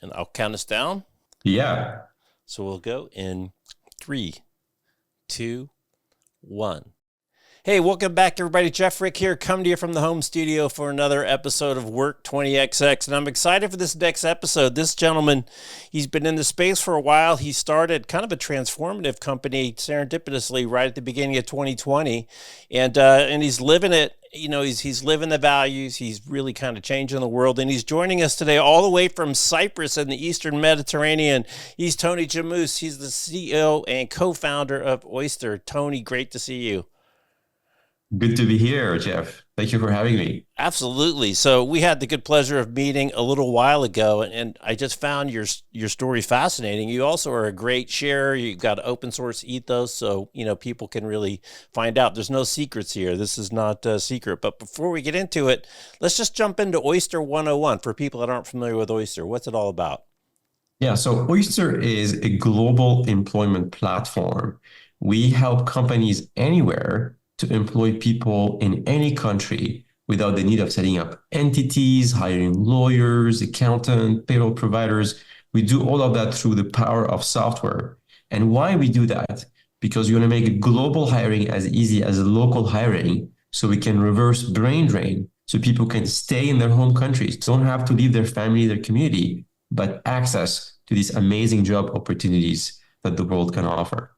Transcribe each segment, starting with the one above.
And I'll count us down. Yeah. So we'll go in 3, 2, 1. Hey, welcome back, everybody. Jeff Frick here, coming to you from the home studio for another episode of Work 20XX. And I'm excited for this next episode. This gentleman, he's been in the space for a while. He started kind of a transformative company serendipitously right at the beginning of 2020. And he's living it. You know, he's living the values. He's really kind of changing the world. And he's joining us today all the way from Cyprus in the Eastern Mediterranean. He's Tony Jamous. He's the CEO and co-founder of Oyster. Tony, great to see you. Good to be here, Jeff. Thank you for having me. Absolutely. So we had the good pleasure of meeting a little while ago, and I just found your story fascinating. You also are a great sharer. You've got an open source ethos, so people can really find out. There's no secrets here. This is not a secret. But before we get into it, let's just jump into Oyster 101 for people that aren't familiar with Oyster. What's it all about? Yeah, so Oyster is a global employment platform. We help companies anywhere to employ people in any country without the need of setting up entities, hiring lawyers, accountants, payroll providers. We do all of that through the power of software. And why we do that? Because we want to make global hiring as easy as local hiring so we can reverse brain drain so people can stay in their home countries, don't have to leave their family, their community, but access to these amazing job opportunities that the world can offer.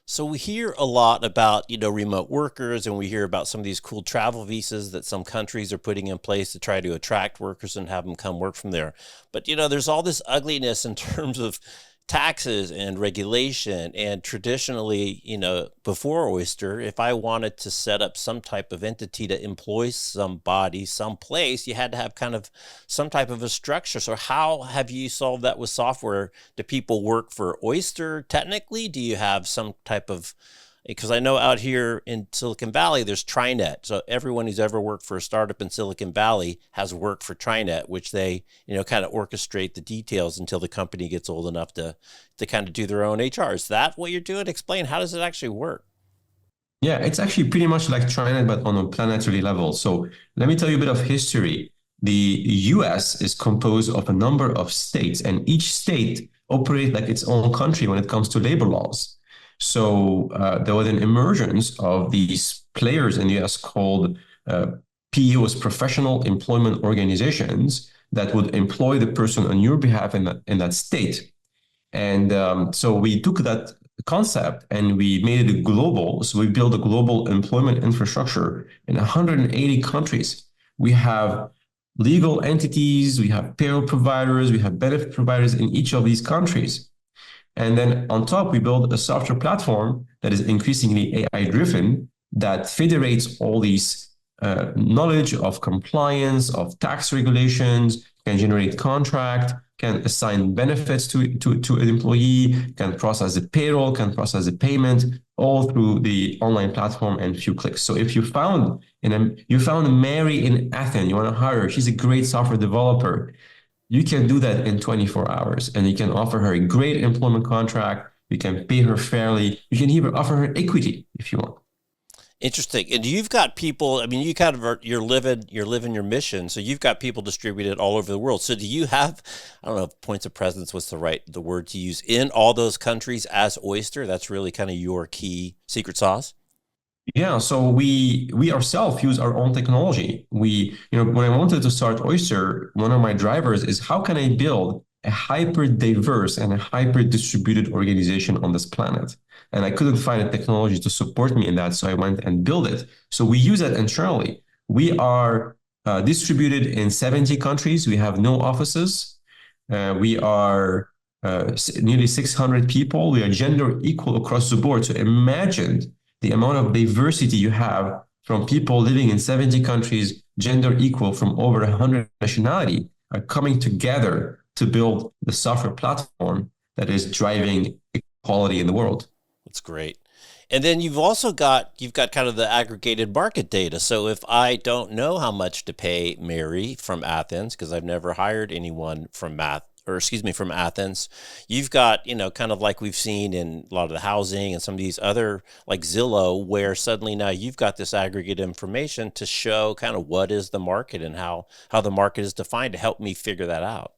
So we hear a lot about, remote workers, and we hear about some of these cool travel visas that some countries are putting in place to try to attract workers and have them come work from there. But, there's all this ugliness in terms of taxes and regulation. And traditionally, before Oyster, if I wanted to set up some type of entity to employ somebody someplace, you had to have kind of some type of a structure. So how have you solved that with software? Do people work for Oyster technically? Do you have some type of, because I know out here in Silicon Valley, there's TriNet. So everyone who's ever worked for a startup in Silicon Valley has worked for TriNet, which they, kind of orchestrate the details until the company gets old enough to kind of do their own HR. Is that what you're doing? Explain, how does it actually work? Yeah, it's actually pretty much like TriNet, but on a planetary level. So let me tell you a bit of history. The US is composed of a number of states, and each state operates like its own country when it comes to labor laws. So there was an emergence of these players in the US called PEOs, professional employment organizations, that would employ the person on your behalf in that state. And so we took that concept and we made it global. So we built a global employment infrastructure in 180 countries. We have legal entities, we have payroll providers, we have benefit providers in each of these countries. And then on top, we build a software platform that is increasingly AI driven that federates all these knowledge of compliance, of tax regulations, can generate contract, can assign benefits to an employee, can process the payroll, can process the payment, all through the online platform and few clicks. So if you found Mary in Athens, you want to hire her, she's a great software developer. You can do that in 24 hours, and you can offer her a great employment contract. You can pay her fairly. You can even offer her equity if you want. Interesting. And you've got people, I mean, you kind of you're living your mission. So you've got people distributed all over the world. So do you have, I don't know if points of presence was the word to use, in all those countries as Oyster? That's really kind of your key secret sauce? Yeah, so we ourselves use our own technology. When I wanted to start Oyster, one of my drivers is how can I build a hyper diverse and a hyper distributed organization on this planet? And I couldn't find a technology to support me in that, so I went and built it. So we use that internally. We are distributed in 70 countries. We have no offices. We are nearly 600 people. We are gender equal across the board. So imagine the amount of diversity you have from people living in 70 countries, gender equal from over 100 nationality, are coming together to build the software platform that is driving equality in the world. That's great. And then you've got kind of the aggregated market data. So if I don't know how much to pay Mary from Athens, because I've never hired anyone from from Athens, you've got, kind of like we've seen in a lot of the housing and some of these other like Zillow, where suddenly now you've got this aggregate information to show kind of what is the market and how the market is defined to help me figure that out.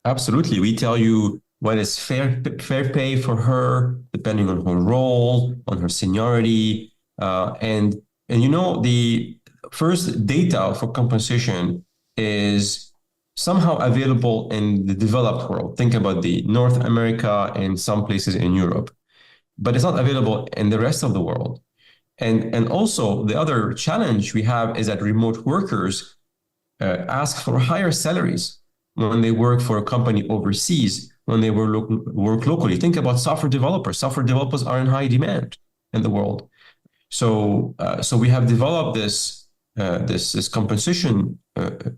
Absolutely. We tell you what is fair pay for her, depending on her role, on her seniority, and the first data for compensation is somehow available in the developed world. Think about the North America and some places in Europe, but it's not available in the rest of the world. And also the other challenge we have is that remote workers ask for higher salaries when they work for a company overseas, when they work locally. Think about software developers. Software developers are in high demand in the world. So we have developed this compensation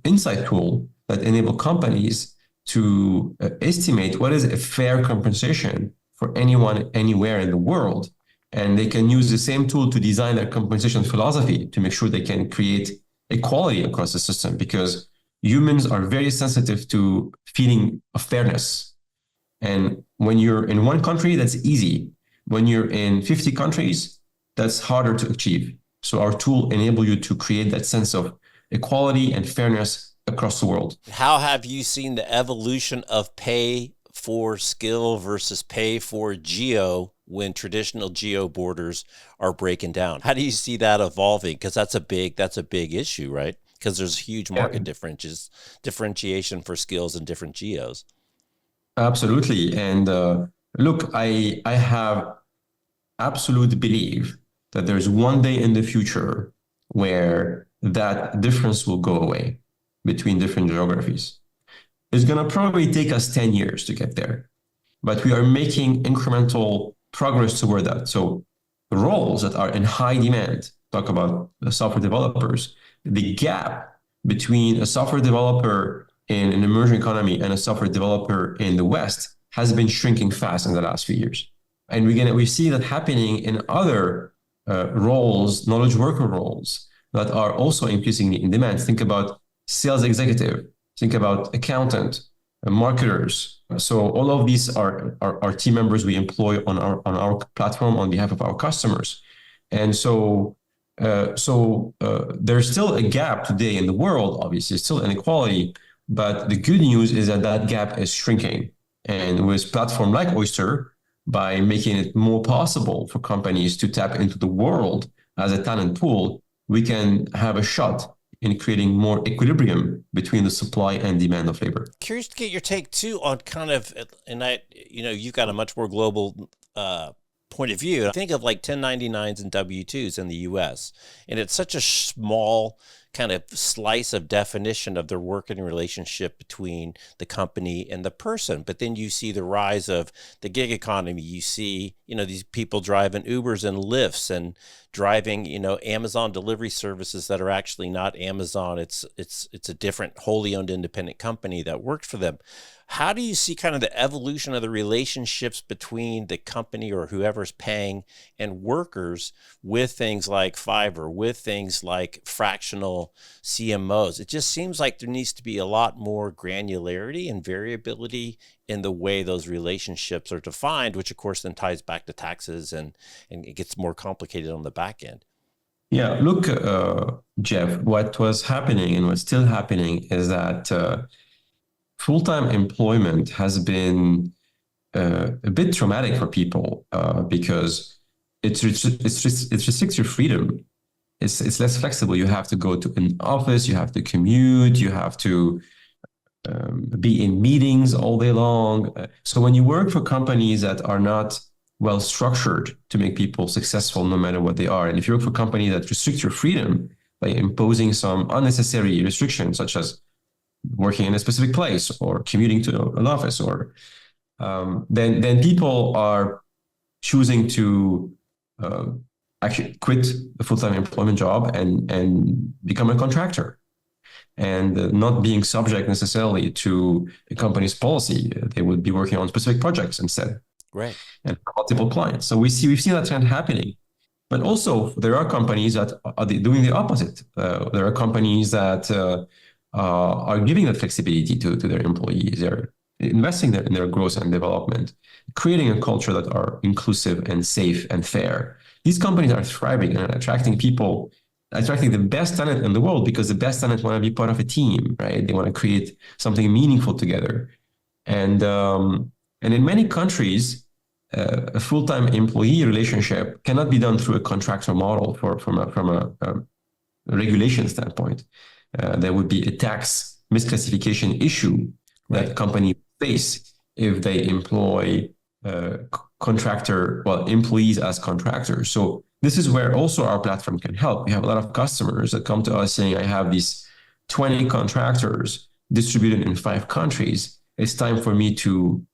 insight tool that enable companies to estimate what is a fair compensation for anyone anywhere in the world. And they can use the same tool to design their compensation philosophy to make sure they can create equality across the system, because humans are very sensitive to feeling of fairness. And when you're in one country, that's easy. When you're in 50 countries, that's harder to achieve. So our tool enable you to create that sense of equality and fairness across the world. How have you seen the evolution of pay for skill versus pay for geo when traditional geo borders are breaking down? How do you see that evolving? Because that's a big issue, right? Because there's huge market differentiation for skills in different geos. Absolutely. And look, I have absolute belief that there's one day in the future where that difference will go away between different geographies. It's going to probably take us 10 years to get there, but we are making incremental progress toward that. So roles that are in high demand, talk about the software developers, the gap between a software developer in an emerging economy and a software developer in the West has been shrinking fast in the last few years. And we see that happening in other roles, knowledge worker roles that are also increasingly in demand. Think about sales executive, think about accountant, marketers. So all of these are team members we employ on our platform on behalf of our customers. And so there's still a gap today in the world, obviously, still inequality, but the good news is that that gap is shrinking. And with platform like Oyster, by making it more possible for companies to tap into the world as a talent pool, we can have a shot in creating more equilibrium between the supply and demand of labor. Curious to get your take too on kind of, and you've got a much more global point of view. Think of like 1099s and W-2s in the US, and it's such a small kind of slice of definition of their working relationship between the company and the person. But then you see the rise of the gig economy. You see, these people driving Ubers and Lyfts and driving, Amazon delivery services that are actually not Amazon. It's a different wholly owned independent company that works for them. How do you see kind of the evolution of the relationships between the company or whoever's paying and workers with things like Fiverr, with things like fractional CMOs? It just seems like there needs to be a lot more granularity and variability in the way those relationships are defined, which of course then ties back to taxes and it gets more complicated on the back end. Yeah, look, Jeff, what was happening and what's still happening is that full-time employment has been a bit traumatic for people because it restricts your freedom. It's less flexible. You have to go to an office, you have to commute, you have to be in meetings all day long. So when you work for companies that are not well structured to make people successful no matter what they are, and if you work for a company that restricts your freedom by imposing some unnecessary restrictions, such as working in a specific place or commuting to an office, or then people are choosing to actually quit a full-time employment job and become a contractor, and not being subject necessarily to a company's policy. They would be working on specific projects instead, right? And multiple clients. So we've seen that trend happening. But also there are companies that are doing the opposite. There are companies that are giving that flexibility to their employees. They're investing in their growth and development, creating a culture that are inclusive and safe and fair. These companies are thriving and attracting the best talent in the world, because the best talent want to be part of a team, right? They want to create something meaningful together. And in many countries, a full-time employee relationship cannot be done through a contractor model from a regulation standpoint. There would be a tax misclassification issue that Right. companies face if they employ employees as contractors. So this is where also our platform can help. We have a lot of customers that come to us saying, I have these 20 contractors distributed in 5 countries. It's time for me to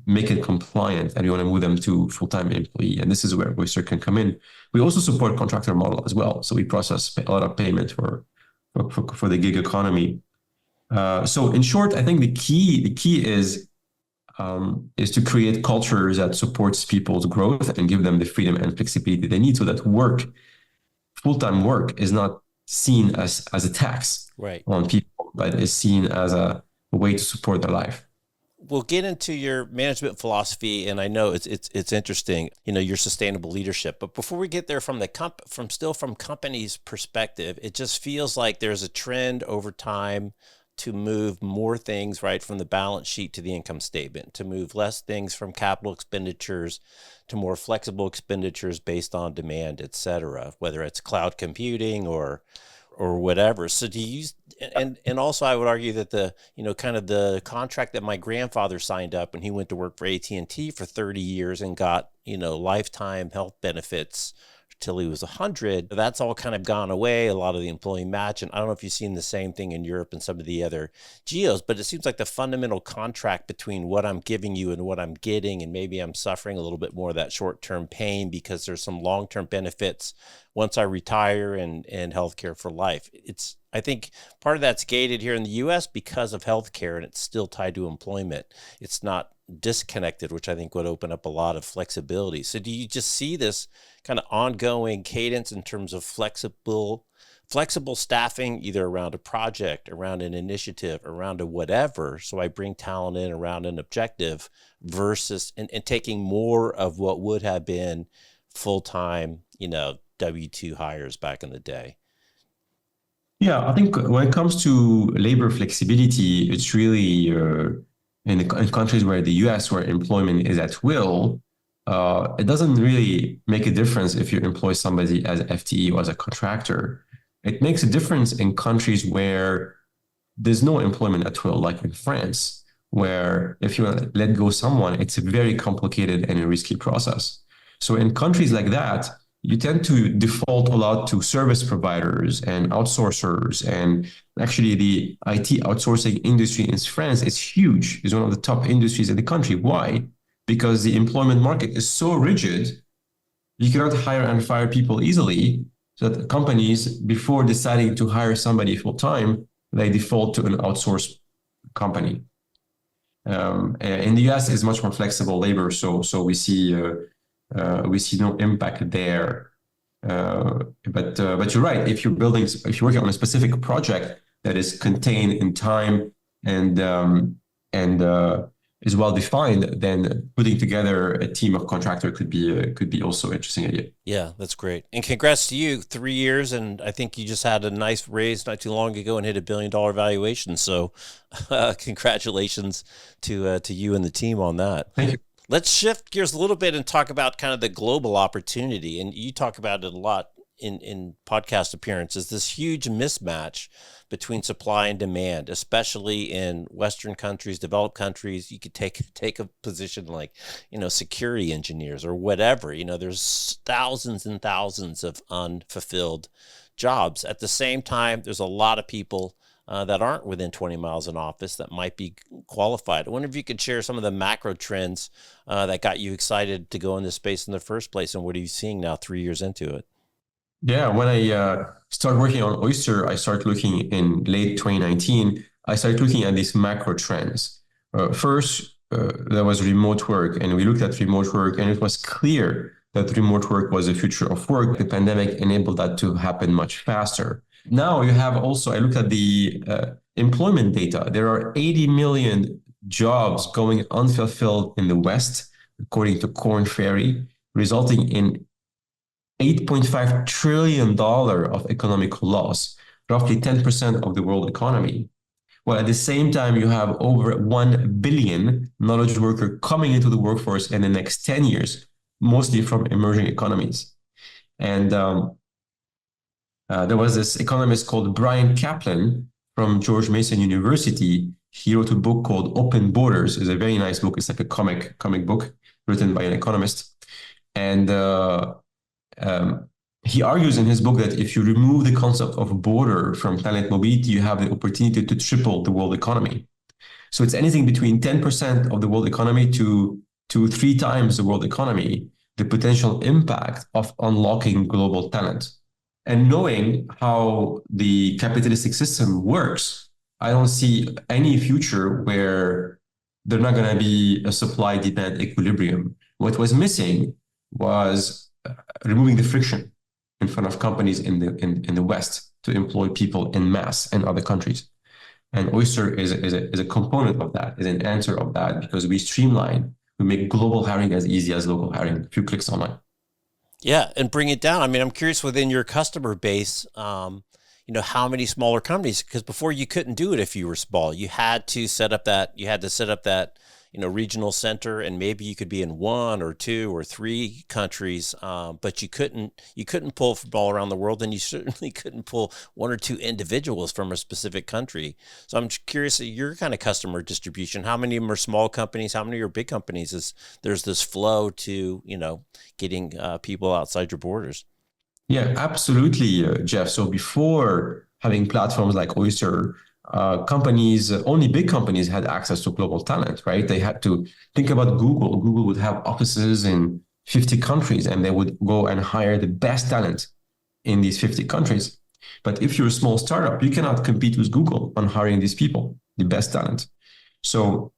make it compliant, and we want to move them to full-time employee. And this is where Oyster can come in. We also support contractor model as well. So we process a lot of payment for the gig economy. So in short, I think the key is to create cultures that supports people's growth and give them the freedom and flexibility they need, so that full-time work is not seen as a tax Right. on people, but is seen as a way to support their life. We'll get into your management philosophy, and I know it's interesting, your sustainable leadership. But before we get there, from company's perspective, it just feels like there's a trend over time to move more things right from the balance sheet to the income statement, to move less things from capital expenditures to more flexible expenditures based on demand, et cetera, whether it's cloud computing or whatever. So do you, and also I would argue that the, kind of the contract that my grandfather signed up when he went to work for AT&T for 30 years and got, lifetime health benefits till he was 100, that's all kind of gone away. A lot of the employee match. And I don't know if you've seen the same thing in Europe and some of the other geos, but it seems like the fundamental contract between what I'm giving you and what I'm getting, and maybe I'm suffering a little bit more of that short-term pain because there's some long-term benefits once I retire and healthcare for life. I think part of that's gated here in the US because of healthcare, and it's still tied to employment. It's not disconnected, which I think would open up a lot of flexibility. So do you just see this kind of ongoing cadence in terms of flexible staffing, either around a project, around an initiative, around a whatever? So I bring talent in around an objective versus and taking more of what would have been full-time, W-2 hires back in the day. Yeah, I think when it comes to labor flexibility, it's really in countries where the US, where employment is at will, it doesn't really make a difference if you employ somebody as an FTE or as a contractor. It makes a difference in countries where there's no employment at will, like in France, where if you let go someone, it's a very complicated and a risky process. So in countries like that, you tend to default a lot to service providers and outsourcers. And actually, the IT outsourcing industry in France is huge. It's one of the top industries in the country. Why? Because the employment market is so rigid, you cannot hire and fire people easily. So that companies, before deciding to hire somebody full time, they default to an outsourced company. In the US, it's much more flexible labor, so we see no impact there. But you're right. If you're working on a specific project that is contained in time and is well defined, then putting together a team of contractor could be also an interesting idea. Yeah, that's great. And congrats to you, 3 years. And I think you just had a nice raise not too long ago and hit $1 billion valuation. So congratulations to you and the team on that. Thank you. Let's shift gears a little bit and talk about kind of the global opportunity. And you talk about it a lot in podcast appearances, this huge mismatch between supply and demand, especially in Western countries, developed countries. You could take a position like, security engineers or whatever. There's thousands and thousands of unfulfilled jobs. At the same time, there's a lot of people that aren't within 20 miles of an office that might be qualified. I wonder if you could share some of the macro trends that got you excited to go in this space in the first place, and what are you seeing now 3 years into it? Yeah, when I started working on Oyster, I started looking in late 2019. I started looking at these macro trends. First, there was remote work, and we looked at remote work, and it was clear that remote work was the future of work. The pandemic enabled that to happen much faster. Now you have also, I looked at the employment data. There are 80 million jobs going unfulfilled in the West, according to Korn Ferry, resulting in $8.5 trillion of economic loss, roughly 10% of the world economy. While at the same time, you have over 1 billion knowledge worker coming into the workforce in the next 10 years, mostly from emerging economies. And there was this economist called Brian Kaplan from George Mason University. He wrote a book called Open Borders. It's a very nice book. It's like a comic book written by an economist. And he argues in his book that if you remove the concept of border from planet mobility, you have the opportunity to triple the world economy. So it's anything between 10% of the world economy to 3 times the world economy, the potential impact of unlocking global talent. And knowing how the capitalistic system works, I don't see any future where there's not going to be a supply-demand equilibrium. What was missing was removing the friction in front of companies in the West to employ people in mass in other countries. And Oyster is a component of that, is an answer of that, because we streamline, we make global hiring as easy as local hiring, a few clicks online. Yeah, and bring it down. I mean, I'm curious within your customer base, how many smaller companies? Because before you couldn't do it if you were small. You had to set up that regional center, and maybe you could be in 1 or 2 or 3 countries, but you couldn't pull from all around the world, and you certainly couldn't pull 1 or 2 individuals from a specific country. So I'm curious, your kind of customer distribution, how many of them are small companies? How many are big companies? There's this flow to, getting people outside your borders? Yeah, absolutely, Jeff. So before having platforms like Oyster, only big companies had access to global talent, right? They had to think about Google. Google would have offices in 50 countries, and they would go and hire the best talent in these 50 countries. But if you're a small startup, you cannot compete with Google on hiring these people, the best talent. So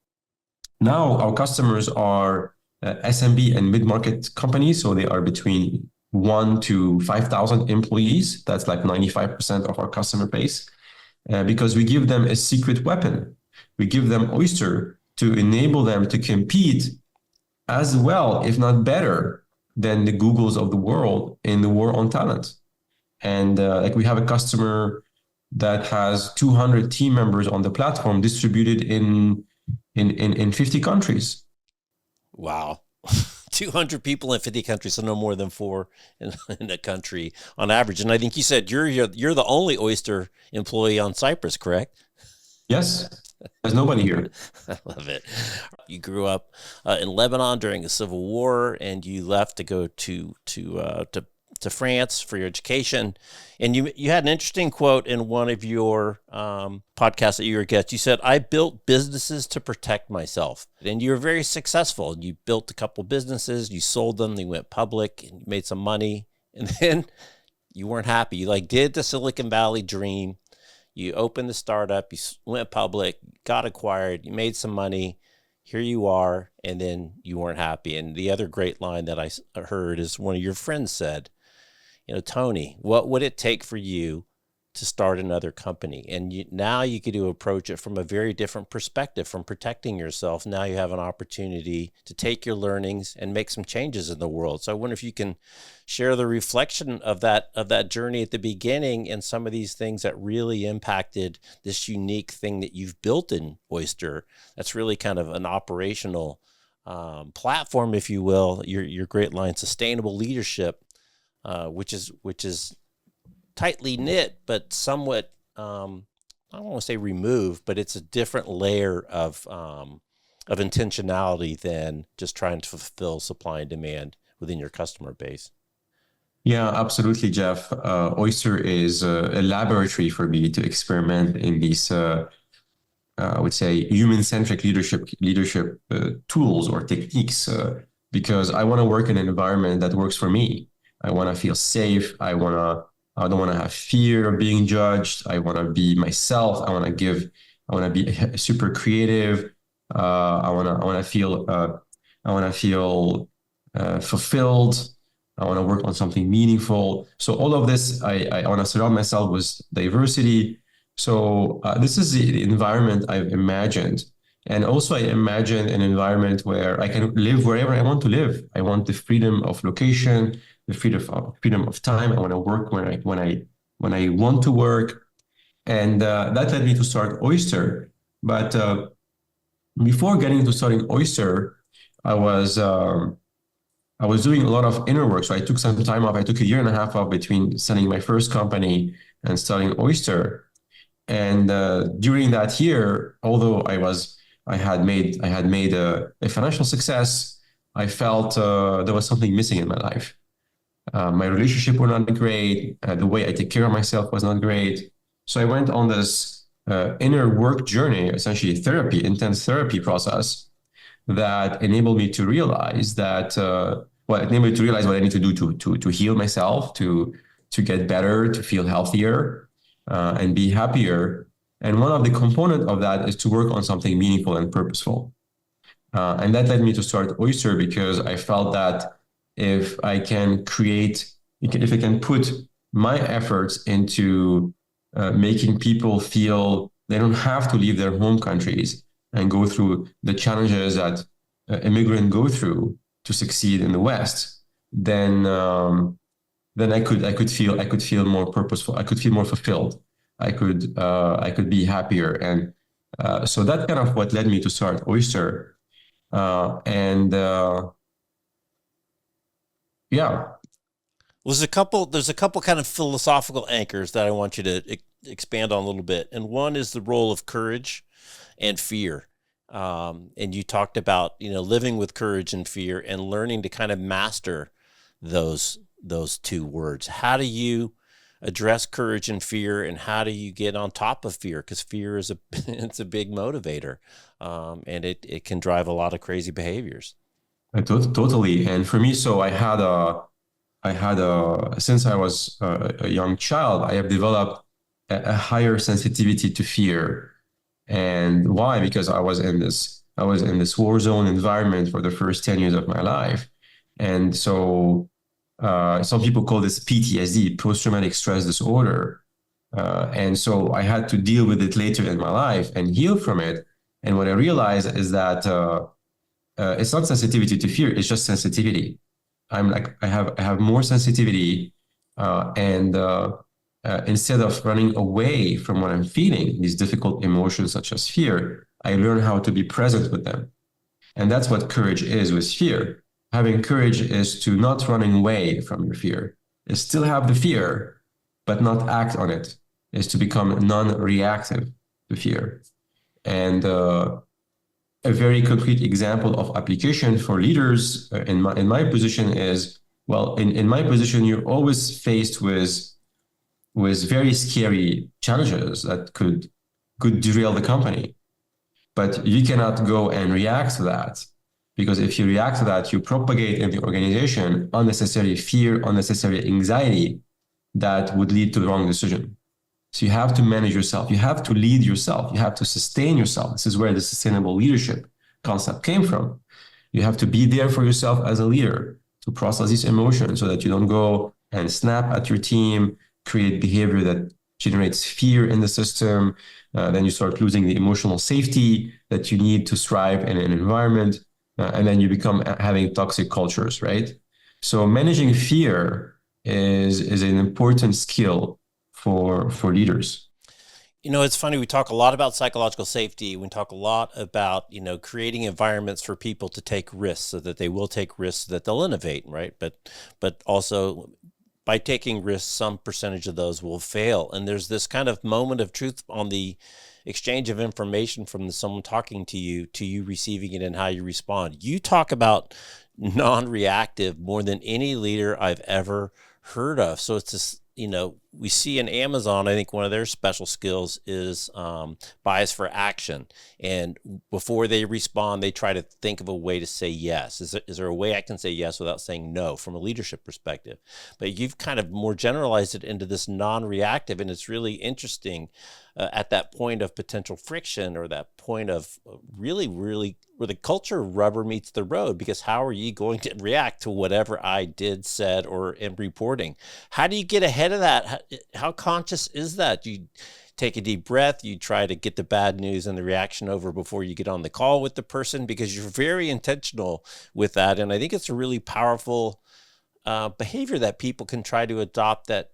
now our customers are SMB and mid-market companies. So they are between 1 to 5,000 employees. That's like 95% of our customer base. Because we give them a secret weapon. We give them Oyster to enable them to compete as well, if not better, than the Googles of the world in the war on talent. And we have a customer that has 200 team members on the platform distributed in 50 countries. Wow. 200 people in 50 countries, so no more than 4 in a country on average. And I think you said you're the only Oyster employee on Cyprus, correct? Yes, there's nobody here. I love it. You grew up in Lebanon during the Civil War, and you left to go to France for your education. And you had an interesting quote in one of your podcasts that you were a guest. You said, "I built businesses to protect myself." And you were very successful. You built a couple businesses, you sold them, they went public, and you made some money. And then you weren't happy. You did the Silicon Valley dream. You opened the startup, you went public, got acquired, you made some money. Here you are, and then you weren't happy. And the other great line that I heard is one of your friends said, Tony, what would it take for you to start another company? And now you get to approach it from a very different perspective, from protecting yourself. Now you have an opportunity to take your learnings and make some changes in the world. So I wonder if you can share the reflection of that journey at the beginning and some of these things that really impacted this unique thing that you've built in Oyster. That's really kind of an operational platform, if you will. Your great line, sustainable leadership. Which is tightly knit, but somewhat, I don't want to say removed, but it's a different layer of intentionality than just trying to fulfill supply and demand within your customer base. Yeah, absolutely, Jeff. Oyster is a laboratory for me to experiment in these, I would say, human-centric leadership tools or techniques, because I want to work in an environment that works for me. I want to feel safe. I don't want to have fear of being judged. I want to be myself. I want to be super creative. I want to feel fulfilled. I want to work on something meaningful. So all of this, I want to surround myself with diversity. So this is the environment I've imagined. And also I imagine an environment where I can live wherever I want to live. I want the freedom of location, the freedom of time. I want to work when I want to work. And that led me to start Oyster. But before getting to starting Oyster, I was I was doing a lot of inner work. So I took some time off. I took a year and a half off between starting my first company and starting Oyster. And during that year, although I had made a financial success, I felt there was something missing in my life. My relationship were not great. The way I take care of myself was not great. So I went on this inner work journey, essentially therapy, intense therapy process that enabled me to realize that well, it enabled me to realize what I need to do to heal myself, to get better, to feel healthier, and be happier. And one of the component of that is to work on something meaningful and purposeful. And that led me to start Oyster because I felt that if I can create, if I can put my efforts into making people feel they don't have to leave their home countries and go through the challenges that immigrants go through to succeed in the West, then I could feel more purposeful. I could feel more fulfilled. I could be happier, and so that's kind of what led me to start Oyster. And yeah, Well, there's a couple kind of philosophical anchors that I want you to expand on a little bit. And one is the role of courage and fear. And you talked about, living with courage and fear and learning to kind of master those two words. How do you address courage and fear, and how do you get on top of fear? Because fear is it's a big motivator, and it can drive a lot of crazy behaviors. totally. And for me, so since I was a young child, I have developed a higher sensitivity to fear. And why? Because I was in this war zone environment for the first 10 years of my life. And so some people call this PTSD, post-traumatic stress disorder. And so I had to deal with it later in my life and heal from it. And what I realized is that it's not sensitivity to fear, it's just sensitivity. I have more sensitivity, and instead of running away from what I'm feeling, these difficult emotions such as fear, I learn how to be present with them. And that's what courage is with fear. Having courage is to not running away from your fear. Is still have the fear, but not act on it. Is to become non-reactive to fear. And a very concrete example of application for leaders in my position is, well, in my position, you're always faced with very scary challenges that could derail the company. But you cannot go and react to that, because if you react to that, you propagate in the organization unnecessary fear, unnecessary anxiety that would lead to the wrong decision. So you have to manage yourself. You have to lead yourself. You have to sustain yourself. This is where the sustainable leadership concept came from. You have to be there for yourself as a leader to process these emotions so that you don't go and snap at your team, create behavior that generates fear in the system. Then you start losing the emotional safety that you need to thrive in an environment. And then you become having toxic cultures, right? So managing fear is an important skill for leaders. It's funny. We talk a lot about psychological safety. We talk a lot about, creating environments for people to take risks so that they will take risks, so that they'll innovate, right? But also by taking risks, some percentage of those will fail. And there's this kind of moment of truth on the exchange of information from someone talking to you receiving it and how you respond. You talk about non-reactive more than any leader I've ever heard of. So it's this, we see in Amazon, I think one of their special skills is bias for action. And before they respond, they try to think of a way to say yes. Is there a way I can say yes without saying no from a leadership perspective? But you've kind of more generalized it into this non-reactive, and it's really interesting at that point of potential friction, or that point of really, really where the culture rubber meets the road, because how are you going to react to whatever I did, said, or am reporting? How do you get ahead of that? How conscious is that? You take a deep breath, you try to get the bad news and the reaction over before you get on the call with the person, because you're very intentional with that. And I think it's a really powerful behavior that people can try to adopt that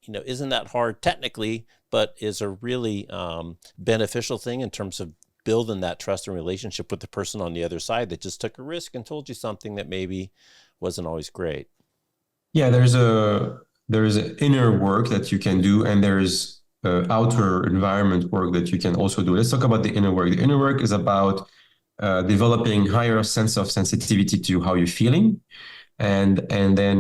isn't that hard technically, but is a really beneficial thing in terms of building that trust and relationship with the person on the other side that just took a risk and told you something that maybe wasn't always great. Yeah, there's an inner work that you can do, and there's outer environment work that you can also do. Let's talk about the inner work. The inner work is about developing higher sense of sensitivity to how you're feeling, and then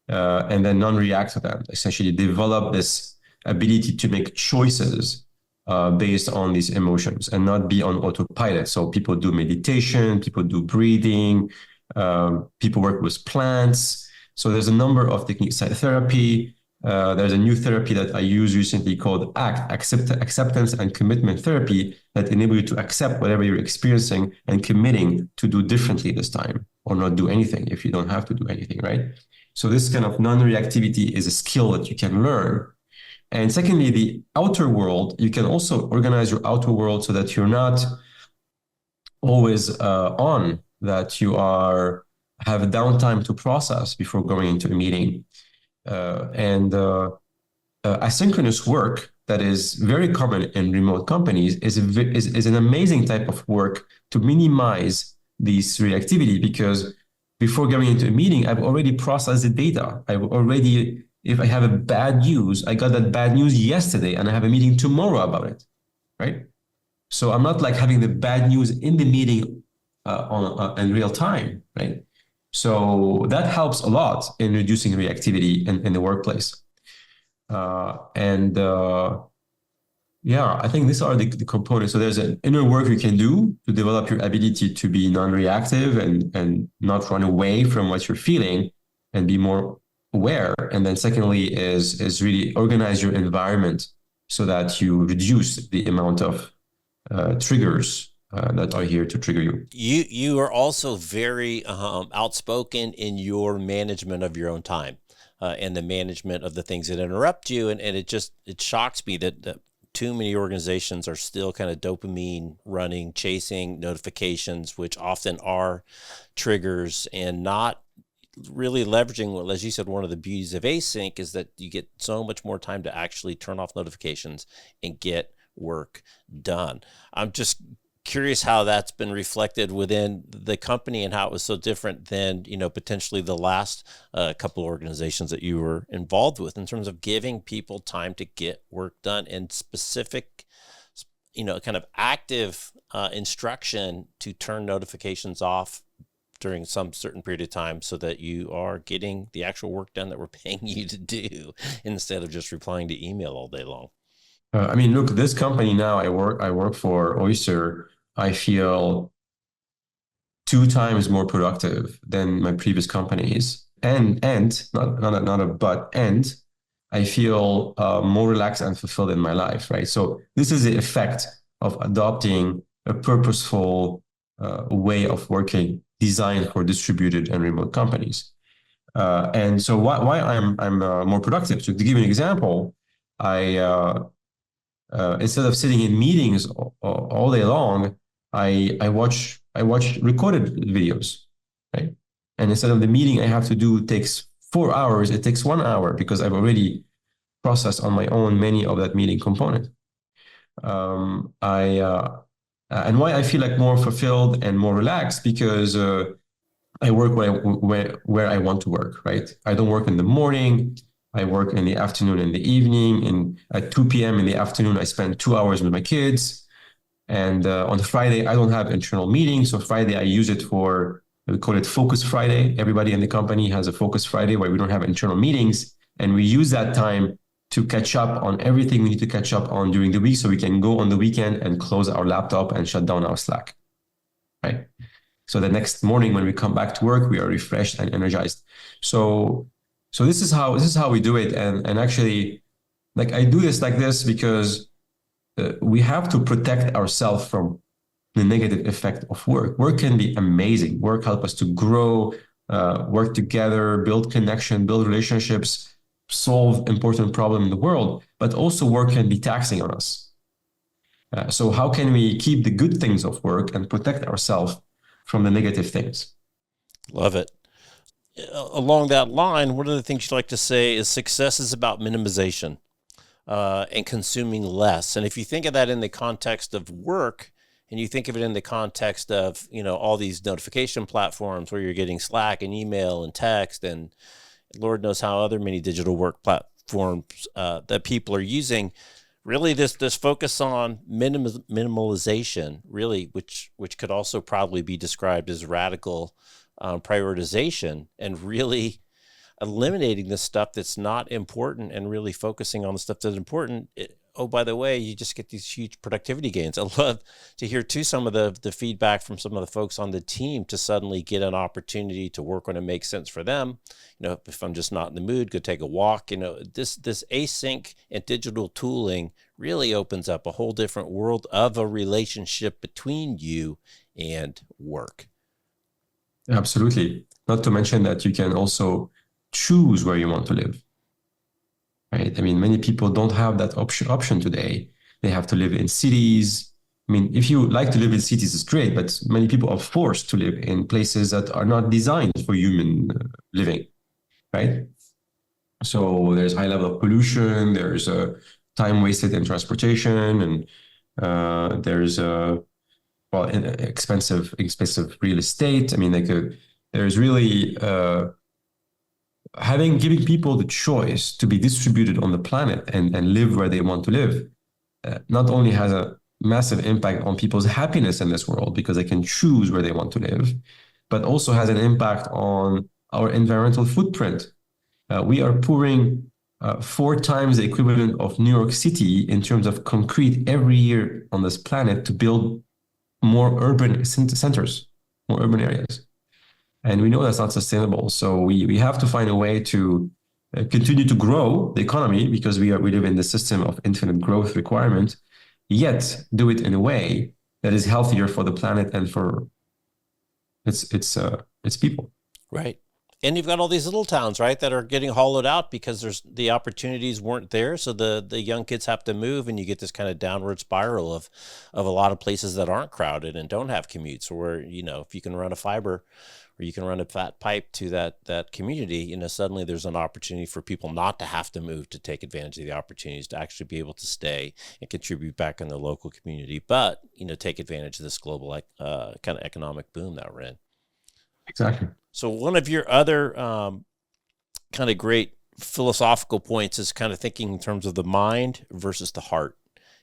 non-react to them. Essentially, develop this ability to make choices based on these emotions and not be on autopilot. So people do meditation, people do breathing, people work with plants. So there's a number of techniques. Therapy. There's a new therapy that I use recently called acceptance and commitment therapy that enable you to accept whatever you're experiencing and committing to do differently this time or not do anything if you don't have to do anything, right? So this kind of non-reactivity is a skill that you can learn. And secondly, the outer world, you can also organize your outer world so that you're not always on, that you have downtime to process before going into a meeting. And asynchronous work that is very common in remote companies is an amazing type of work to minimize this reactivity, because before going into a meeting, I've already processed the data. If I have a bad news, I got that bad news yesterday and I have a meeting tomorrow about it, right? So I'm not like having the bad news in the meeting in real time, right? So that helps a lot in reducing reactivity in the workplace. Yeah, I think these are the components. So there's an inner work you can do to develop your ability to be non-reactive and not run away from what you're feeling and be more aware. And then secondly is really organize your environment so that you reduce the amount of triggers that are here to trigger you. You are also very outspoken in your management of your own time and the management of the things that interrupt you. And it shocks me that too many organizations are still kind of dopamine running, chasing notifications, which often are triggers, and not really leveraging what, as you said, one of the beauties of async is that you get so much more time to actually turn off notifications and get work done. I'm just curious how that's been reflected within the company and how it was so different than, potentially the last couple of organizations that you were involved with in terms of giving people time to get work done and specific, kind of active instruction to turn notifications off during some certain period of time so that you are getting the actual work done that we're paying you to do instead of just replying to email all day long. Look, this company now I work for, Oyster, I feel 2 times more productive than my previous companies. And not a but, and I feel more relaxed and fulfilled in my life, right? So this is the effect of adopting a purposeful way of working designed for distributed and remote companies. And so why I'm more productive? So to give you an example, I instead of sitting in meetings all day long, I watch recorded videos, right? And instead of the meeting I have to do takes 4 hours, it takes 1 hour because I've already processed on my own many of that meeting component. And why I feel like more fulfilled and more relaxed, because I work where I want to work, right? I don't work in the morning. I work in the afternoon and the evening. And at 2 p.m. in the afternoon, I spend 2 hours with my kids. And on Friday, I don't have internal meetings. So Friday, I use it for, we call it Focus Friday. Everybody in the company has a Focus Friday where we don't have internal meetings. And we use that time to catch up on everything we need to catch up on during the week so we can go on the weekend and close our laptop and shut down our Slack, right? So the next morning when we come back to work, we are refreshed and energized. So this is how we do it. And actually, like, I do this like this because we have to protect ourselves from the negative effect of work. Work can be amazing. Work helps us to grow, work together, build connection, build relationships, solve important problems in the world, but also work can be taxing on us. So how can we keep the good things of work and protect ourselves from the negative things? Love it. Along that line, one of the things you like to say is success is about minimization. and consuming less. And if you think of that in the context of work, and you think of it in the context of, all these notification platforms where you're getting Slack and email and text and Lord knows how other many digital work platforms that people are using, really this focus on minimalization, really, which could also probably be described as radical prioritization, and really eliminating the stuff that's not important and really focusing on the stuff that's important. Oh, by the way, you just get these huge productivity gains. I love to hear too some of the feedback from some of the folks on the team to suddenly get an opportunity to work when it makes sense for them. If I'm just not in the mood, go take a walk. This async and digital tooling really opens up a whole different world of a relationship between you and work. Absolutely. Not to mention that you can also choose where you want to live. Right? I mean, many people don't have that option today. They have to live in cities. I mean, if you like to live in cities, it's great, but many people are forced to live in places that are not designed for human living, right? So there's high level of pollution, there's time wasted in transportation, and there's expensive real estate. I mean, there's really giving people the choice to be distributed on the planet and live where they want to live, not only has a massive impact on people's happiness in this world because they can choose where they want to live, but also has an impact on our environmental footprint. We are pouring 4 times the equivalent of New York City in terms of concrete every year on this planet to build more urban centers, more urban areas. And we know that's not sustainable. So we have to find a way to continue to grow the economy because we live in the system of infinite growth requirement, yet do it in a way that is healthier for the planet and for its people. Right. And you've got all these little towns, right, that are getting hollowed out because the opportunities weren't there. So the young kids have to move, and you get this kind of downward spiral of a lot of places that aren't crowded and don't have commutes, where, if you can run a fiber or you can run a fat pipe to that community, suddenly there's an opportunity for people not to have to move to take advantage of the opportunities to actually be able to stay and contribute back in their local community, but, take advantage of this global kind of economic boom that we're in. Exactly. So one of your other kind of great philosophical points is kind of thinking in terms of the mind versus the heart.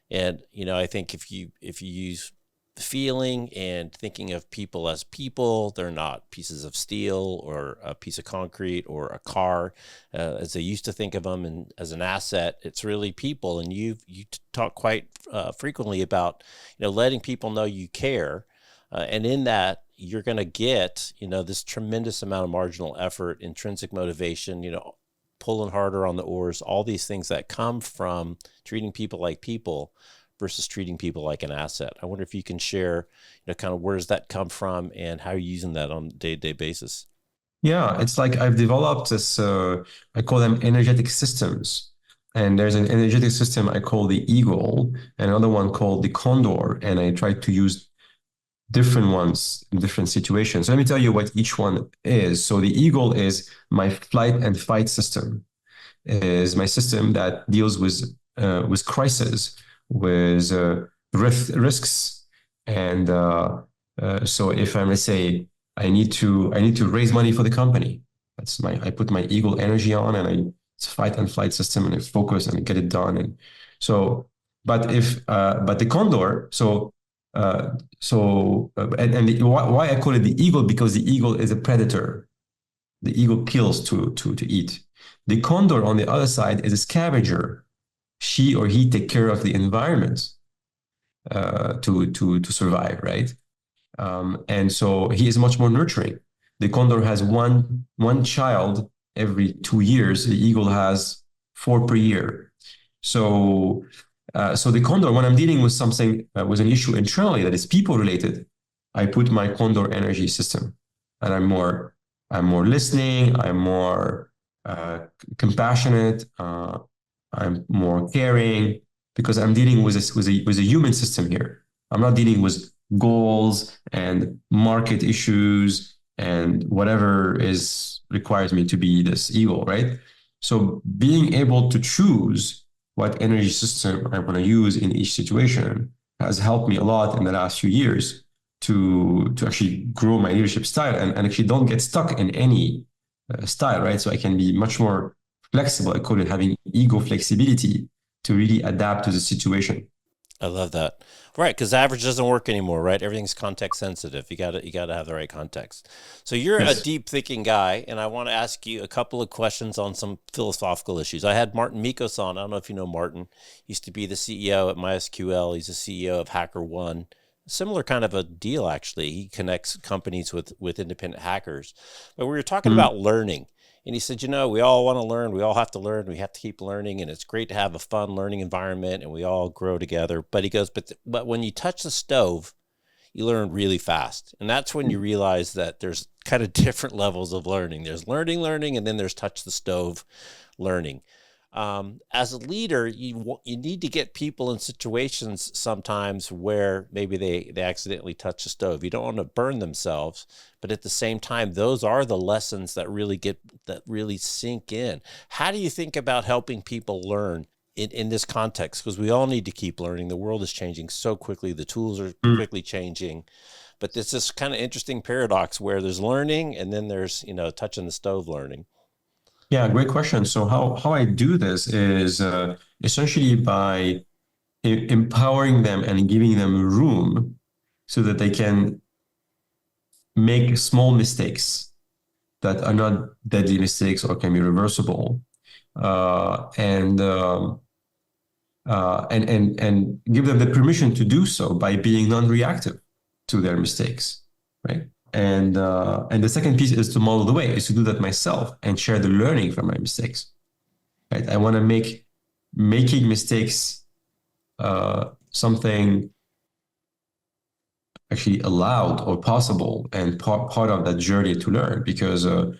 And, I think if you use feeling and thinking of people as people, they're not pieces of steel or a piece of concrete or a car, as they used to think of them, and as an asset. It's really people. And you talk quite frequently about, letting people know you care. And in that, you're going to get, this tremendous amount of marginal effort, intrinsic motivation, pulling harder on the oars, all these things that come from treating people like people versus treating people like an asset. I wonder if you can share, kind of where does that come from and how you're using that on a day-to-day basis. Yeah, it's like I've developed this, I call them energetic systems. And there's an energetic system I call the eagle, and another one called the condor. And I try to use different ones in different situations. So let me tell you what each one is. So the eagle is my flight and fight system, is my system that deals with crisis, with risks, and so if I'm, let's say, I need to raise money for the company, I put my eagle energy on, and it's fight and flight system, and I focus and I get it done. And so, but the condor, why I call it the eagle, because the eagle is a predator. The eagle kills to eat. The condor, on the other side, is a scavenger. She or he take care of the environment to survive, right? And so he is much more nurturing. The condor has one child every 2 years. The eagle has 4 per year. So the condor, when I'm dealing with something, with an issue internally that is people related, I put my condor energy system, and I'm more listening. I'm more compassionate. I'm more caring, because I'm dealing with a human system here. I'm not dealing with goals and market issues and whatever requires me to be this eagle, right? So being able to choose what energy system I want to use in each situation has helped me a lot in the last few years to actually grow my leadership style and actually don't get stuck in any style, right? So I can be much more flexible. I call it having ego flexibility to really adapt to the situation. I love that. Right, because average doesn't work anymore, right? Everything's context sensitive. You got to have the right context. So you're a Yes. deep thinking guy, and I want to ask you a couple of questions on some philosophical issues. I had Martin Mikos on. I don't know if you know Martin. He used to be the CEO at MySQL. He's the CEO of HackerOne. Similar kind of a deal, actually. He connects companies with independent hackers. But we were talking Mm. about learning. And he said, we all want to learn. We all have to learn. We have to keep learning. And it's great to have a fun learning environment and we all grow together. But he goes, but when you touch the stove, you learn really fast. And that's when you realize that there's kind of different levels of learning. There's learning, and then there's touch the stove learning. As a leader, you need to get people in situations sometimes where maybe they accidentally touch the stove. You don't want to burn themselves, but at the same time, those are the lessons that really sink in. How do you think about helping people learn in this context? Because we all need to keep learning. The world is changing so quickly. The tools are Mm. quickly changing. But this is kind of interesting paradox where there's learning and then there's, touching the stove learning. Yeah, great question. So how I do this is essentially by empowering them and giving them room so that they can make small mistakes that are not deadly mistakes or can be reversible, and give them the permission to do so by being non-reactive to their mistakes, right? And the second piece is to model the way, is to do that myself and share the learning from my mistakes, right? I want to make making mistakes something actually allowed or possible and part of that journey to learn because uh,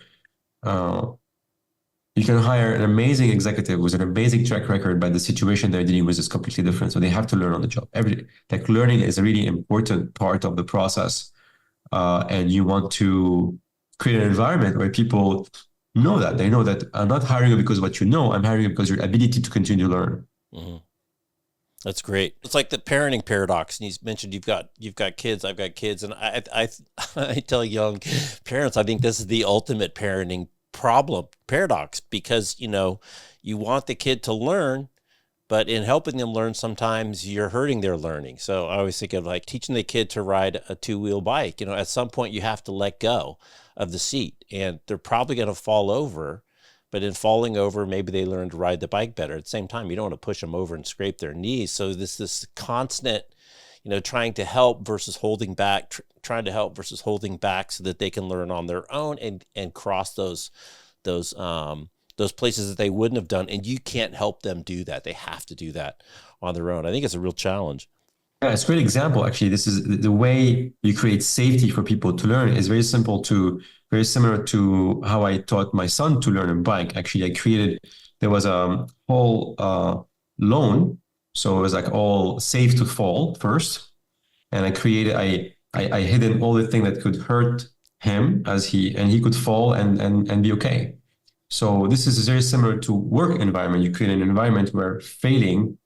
you can hire an amazing executive with an amazing track record, but the situation they're dealing with is completely different. So they have to learn on the job. Like learning is a really important part of the process, and you want to create an environment where people know that they know that I'm not hiring you because of what you know. I'm hiring you because your ability to continue to learn. Mm-hmm. That's great. It's like the parenting paradox. And you mentioned you've got kids. I've got kids, and I I tell young parents I think this is the ultimate parenting problem paradox because you want the kid to learn, but in helping them learn, sometimes you're hurting their learning. So I always think of like teaching the kid to ride a two-wheel bike. At some point you have to let go of the seat, and they're probably going to fall over. But in falling over, maybe they learn to ride the bike better. At the same time, you don't want to push them over and scrape their knees. So this constant, trying to help versus holding back, trying to help versus holding back, so that they can learn on their own and cross those places that they wouldn't have done. And you can't help them do that. They have to do that on their own. I think it's a real challenge. Yeah, it's a great example. Actually, this is the way you create safety for people to learn is very similar to how I taught my son to learn a bike. Actually, there was a whole loan. So it was like all safe to fall first. And I hidden all the things that could hurt him and he could fall and be okay. So this is very similar to work environment. You create an environment where failing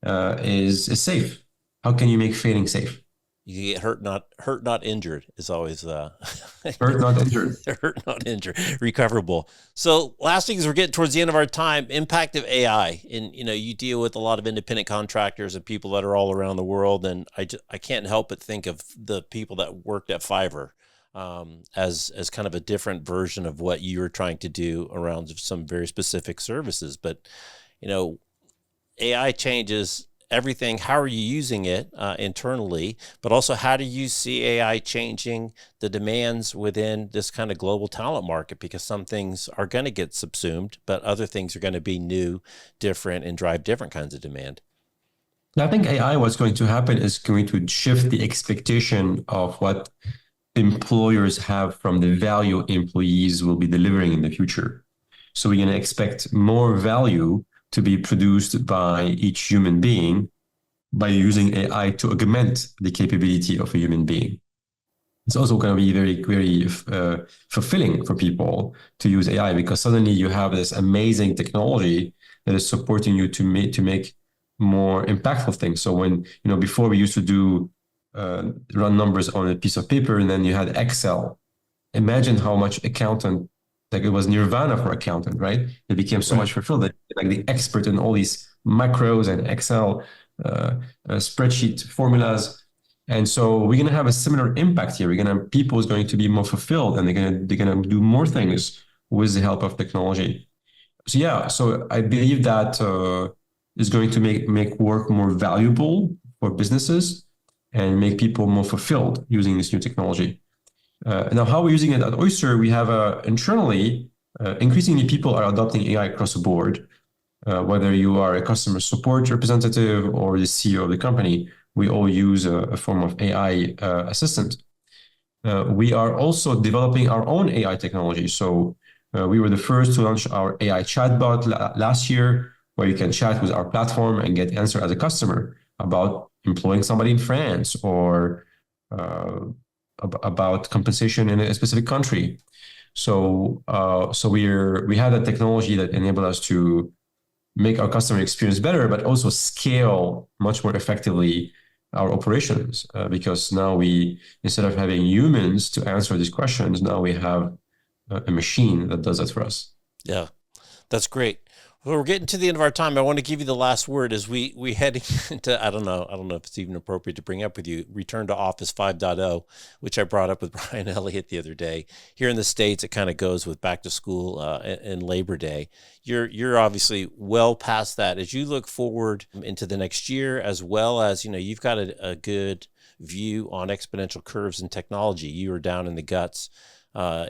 is safe. How can you make failing safe? You get hurt, not injured is always Hurt, not injured. hurt, not injured, recoverable. So last thing is we're getting towards the end of our time. Impact of AI, and you deal with a lot of independent contractors and people that are all around the world, and I can't help but think of the people that worked at Fiverr as kind of a different version of what you were trying to do around some very specific services. But AI changes everything. How are you using it internally? But also, how do you see AI changing the demands within this kind of global talent market? Because some things are going to get subsumed, but other things are going to be new, different, and drive different kinds of demand. I think AI, what's going to happen is going to shift the expectation of what employers have from the value employees will be delivering in the future. So we're going to expect more value to be produced by each human being by using AI to augment the capability of a human being. It's also going to be very, very fulfilling for people to use AI because suddenly you have this amazing technology that is supporting you to make more impactful things. So when, before we used to do run numbers on a piece of paper, and then you had Excel. Imagine how much accountant, like it was nirvana for accountant, right? It became so Right. much fulfilled that like the expert in all these macros and Excel spreadsheet formulas. And so we're gonna have a similar impact here. People is going to be more fulfilled, and they're gonna do more things with the help of technology. So yeah, so I believe that is going to make work more valuable for businesses and make people more fulfilled using this new technology. Now, how we're using it at Oyster, we have internally, increasingly people are adopting AI across the board. Whether you are a customer support representative or the CEO of the company, we all use a form of AI assistant. We are also developing our own AI technology. So we were the first to launch our AI chatbot last year, where you can chat with our platform and get answer as a customer about employing somebody in France or about compensation in a specific country. So we had a technology that enabled us to make our customer experience better, but also scale much more effectively our operations. Because now instead of having humans to answer these questions, now we have a machine that does that for us. Yeah, that's great. Well, we're getting to the end of our time. I want to give you the last word as we head into, I don't know if it's even appropriate to bring up with you, Return to Office 5.0, which I brought up with Brian Elliott the other day. Here in the States, it kind of goes with back to school and Labor Day. You're obviously well past that. As you look forward into the next year, as well as, you've got a good view on exponential curves in technology. You are down in the guts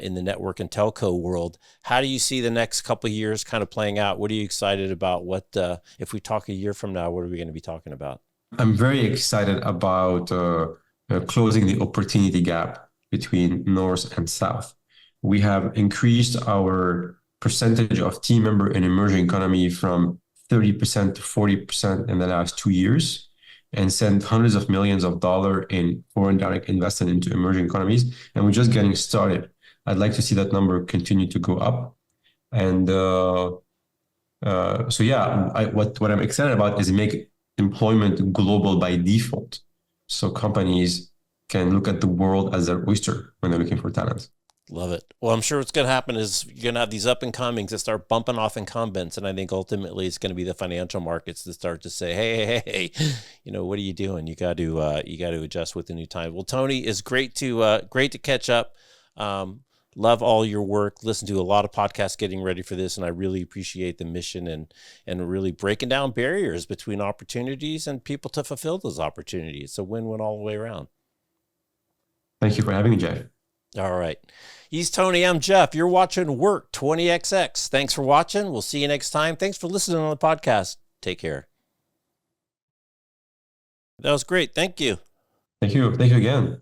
in the network and telco world. How do you see the next couple of years kind of playing out? What are you excited about? If we talk a year from now, what are we going to be talking about? I'm very excited about closing the opportunity gap between North and South. We have increased our percentage of team member in emerging economy from 30% to 40% in the last 2 years, and sent hundreds of millions of dollars in foreign direct investment into emerging economies. And we're just getting started. I'd like to see that number continue to go up. And so yeah, what I'm excited about is make employment global by default. So companies can look at the world as their oyster when they're looking for talent. Love it. Well, I'm sure what's going to happen is you're going to have these up and comings that start bumping off incumbents. And I think ultimately it's going to be the financial markets that start to say, hey, what are you doing? You got to adjust with the new time. Well, Tony, it's great to catch up. Love all your work. Listen to a lot of podcasts getting ready for this. And I really appreciate the mission and really breaking down barriers between opportunities and people to fulfill those opportunities. It's a win-win all the way around. Thank you for having me, Jeff. All right. He's Tony. I'm Jeff. You're watching Work 20XX. Thanks for watching. We'll see you next time. Thanks for listening on the podcast. Take care. That was great. Thank you. Thank you. Thank you again.